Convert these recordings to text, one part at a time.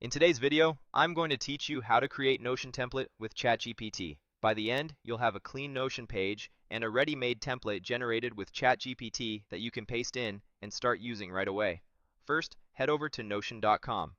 In today's video, I'm going to teach you how to create Notion template with ChatGPT. By the end, you'll have a clean Notion page and a ready-made template generated with ChatGPT that you can paste in and start using right away. First, head over to Notion.com.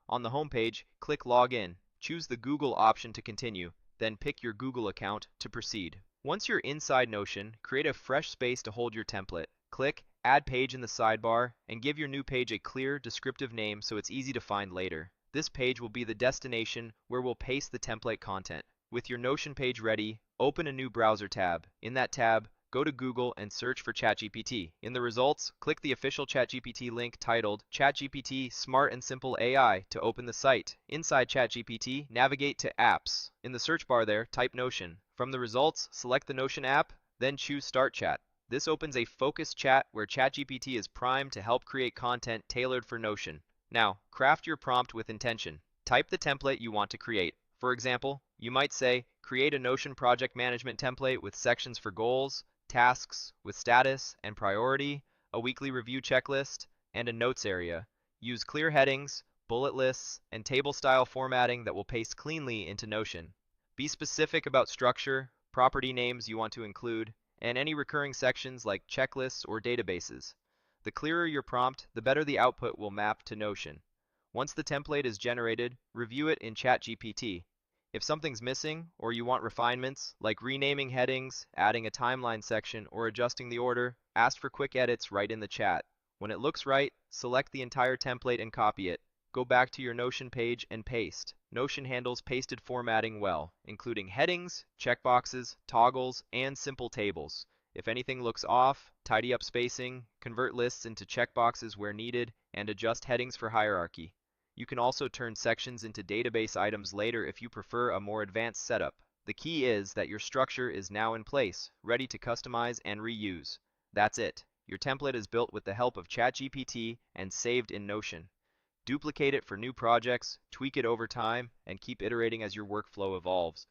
On the home page, click Login. Choose the Google option to continue, then pick your Google account to proceed. Once you're inside Notion, create a fresh space to hold your template. Click Add Page in the sidebar and give your new page a clear, descriptive name so it's easy to find later. This page will be the destination where we'll paste the template content. With your Notion page ready, open a new browser tab. In that tab, go to Google and search for ChatGPT. In the results, click the official ChatGPT link titled ChatGPT Smart and Simple AI to open the site. Inside ChatGPT, navigate to Apps. In the search bar there, type Notion. From the results, select the Notion app, then choose Start Chat. This opens a focused chat where ChatGPT is primed to help create content tailored for Notion. Now, craft your prompt with intention. Type the template you want to create. For example, you might say, create a Notion project management template with sections for goals, tasks with status and priority, a weekly review checklist, and a notes area. Use clear headings, bullet lists, and table-style formatting that will paste cleanly into Notion. Be specific about structure, property names you want to include, and any recurring sections like checklists or databases. The clearer your prompt, the better the output will map to Notion. Once the template is generated, review it in ChatGPT. If something's missing, or you want refinements, like renaming headings, adding a timeline section, or adjusting the order, ask for quick edits right in the chat. When it looks right, select the entire template and copy it. Go back to your Notion page and paste. Notion handles pasted formatting well, including headings, checkboxes, toggles, and simple tables. If anything looks off, tidy up spacing, convert lists into checkboxes where needed, and adjust headings for hierarchy. You can also turn sections into database items later if you prefer a more advanced setup. The key is that your structure is now in place, ready to customize and reuse. That's it. Your template is built with the help of ChatGPT and saved in Notion. Duplicate it for new projects, tweak it over time, and keep iterating as your workflow evolves.